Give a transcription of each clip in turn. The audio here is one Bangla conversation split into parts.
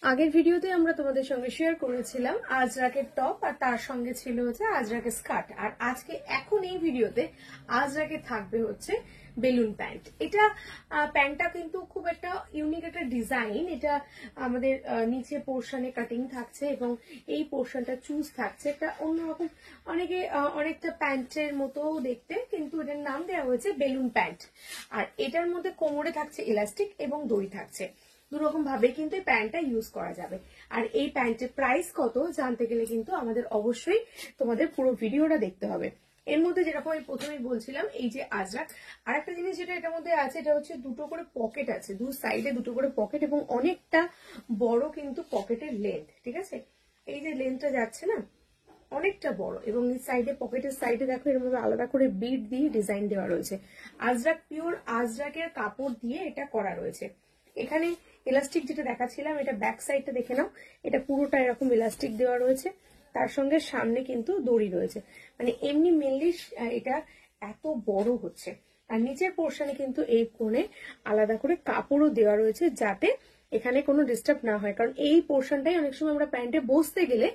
আগের ভিডিওতে আমরা তোমাদের সঙ্গে শেয়ার করেছিলাম আজরাকের টপ আর তার সঙ্গে ছিল হচ্ছে আজরাকের স্কার্ট। আর আজকে এখন এই ভিডিওতে আজরাকে থাকবে হচ্ছে বেলুন প্যান্ট। এটা প্যান্টটা কিন্তু খুব একটা ইউনিক একটা ডিজাইন। এটা আমাদের নিচে পোর্শনে কাটিং থাকছে এবং এই পোর্শনটা চুজ থাকছে একটা অন্যরকম, অনেকটা প্যান্টের মতো দেখতে, কিন্তু এটার নাম দেওয়া হয়েছে বেলুন প্যান্ট। আর এটার মধ্যে কোমরে থাকছে ইলাস্টিক এবং দড়ি থাকছে। দুরকম ভাবে কিন্তু এই প্যান্টটা ইউজ করা যাবে। আর এই প্যান্টের প্রাইস কত জানতে গেলে কিন্তু আমাদের অবশ্যই তোমাদের পুরো ভিডিওটা দেখতে হবে। এর মধ্যে যেরকম আমি প্রথমেই বলছিলাম, এই যে আজরাক, আর একটা জিনিস যেটা এটার মধ্যে আছে, এটা হচ্ছে দুটো করে পকেট আছে, দু সাইডে দুটো করে পকেট এবং অনেকটা বড় কিন্তু পকেটের লেন্থ। ঠিক আছে, এই যে লেন্থটা যাচ্ছে না, অনেকটা বড়, এবং এই সাইডে পকেটের সাইডে দেখো এর মধ্যে আলাদা করে বিট দিয়ে ডিজাইন দেওয়া রয়েছে। আজরাক পিওর আজরাকের কাপড় দিয়ে এটা করা রয়েছে। এখানে ইলাস্টিক যেটা দেখাচ্ছিলাম, এটা ব্যাক সাইডটা দেখে নাও, এটা পুরোটা এরকম ইলাস্টিক দেওয়া রয়েছে, তার সঙ্গে সামনে কিন্তু দড়ি রয়েছে। মানে এমনি মেনলি এটা এত বড় হচ্ছে। আর নিচের পোর্শনে কিন্তু এই কোণে আলাদা করে কাপড়ও দেওয়া রয়েছে, যাতে এখানে কোনো ডিস্টার্ব না হয়, কারণ এই পোর্শনটাই অনেক সময় আমরা প্যান্টে বসতে গেলে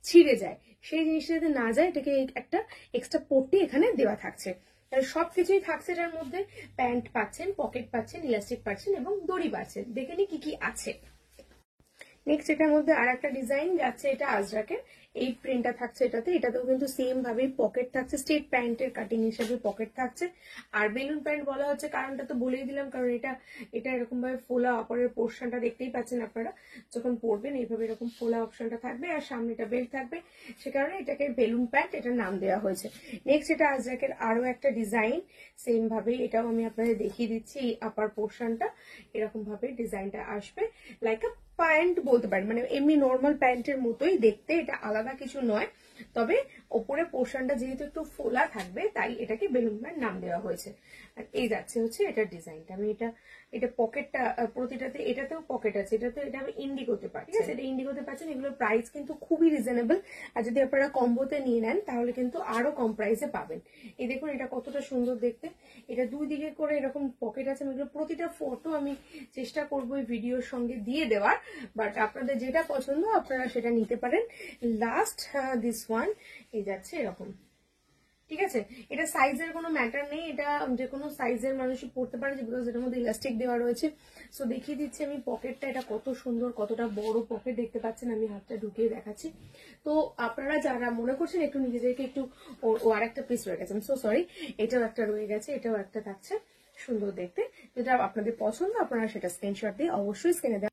ছিঁড়ে যায়, সেই জিনিসটা যাতে না যায় এটাকে একটা এক্সট্রা পট্টি এখানে দেওয়া থাকছে। সবকিছুই থাকছে এটার মধ্যে। প্যান্ট পাচ্ছেন, পকেট পাচ্ছেন, ইলাস্টিক পাচ্ছেন এবং দড়ি পাচ্ছেন। দেখে নি কি কি আছে। নেক্সট এটার মধ্যে আর একটা ডিজাইন যাচ্ছে, এটা আজরাকের এই প্রিন্টটা থাকছে এটাতে। এটাতেও কিন্তু সেম ভাবে পকেট থাকছে, স্ট্রেট প্যান্টের কাটিং হিসেবে পকেট থাকছে। আর বেলুন প্যান্ট বলা হচ্ছে কারণটা তো বলেই দিলাম, কারণ এটা এরকম ভাবে ফোলা অপরের পোর্শনটা দেখতেই পাচ্ছেন আপনারা, যখন পরবেন এইভাবে এরকম ফোলা অপশনটা থাকবে আর সামনেটা বেল্ট থাকবে, সে কারণে এটাকে বেলুন প্যান্ট এটার নাম দেওয়া হয়েছে। নেক্সট এটা আজরাকের আরো একটা ডিজাইন, সেম ভাবে এটাও আমি আপনাদের দেখিয়ে দিচ্ছি। এই আপার পোর্শনটা এরকম ভাবে ডিজাইনটা আসবে, লাইক আ প্যান্ট বলতে পারেন, মানে এমনি নর্মাল প্যান্টের মতোই দেখতে, এটা আলাদা কিছু নয়। তবে ওপরে পোর্শনটা যেহেতু একটু ফোলা থাকবে, তাই এটাকে বেলুন প্যান্ট নাম দেওয়া হয়েছে। আর এই যাচ্ছে হচ্ছে এটার ডিজাইনটা। আমি এটা পকেটটা প্রতিটাতে, এটাতেও পকেট আছে, এটা আমি ইন্ডিগোতে পাচ্ছি। ঠিক আছে, এটা ইন্ডিগোতে পাচ্ছেন। এগুলোর প্রাইস কিন্তু খুবই রিজনেবল। আর যদি আপনারা কম্বোতে নিয়ে নেন তাহলে কিন্তু আরো কম প্রাইসে পাবেন। এই দেখুন এটা কতটা সুন্দর দেখতে। এটা দুই দিকে করে এরকম পকেট আছে। এগুলো প্রতিটা ফটো আমি চেষ্টা করবো এই ভিডিওর সঙ্গে দিয়ে দেওয়ার, বাট আপনাদের যেটা পছন্দ আপনারা সেটা নিতে পারেন। লাস্ট দিস ওয়ান এই যাচ্ছে এরকম। ঠিক আছে, এটা সাইজের কোনো ম্যাটার নেই, এটা যে কোনো সাইজের মানুষই পড়তে পারে, বিকজ এটার মধ্যে ইলাস্টিক দেওয়া রয়েছে। সো দেখিয়ে দিচ্ছি আমি পকেটটা, এটা কত সুন্দর, কতটা বড় পকেট দেখতে পাচ্ছেন। আমি হাতটা ঢুকিয়ে দেখাচ্ছি। তো আপনারা যারা মনে করছেন একটু নিজেদেরকে একটু, ও আর একটা পিস রয়ে গেছে, সো সরি, এটাও একটা রয়ে গেছে, এটাও একটা থাকছে সুন্দর দেখতে। যেটা আপনাদের পছন্দ আপনারা সেটা স্ক্রিনশট দিয়ে অবশ্যই স্ক্রিনে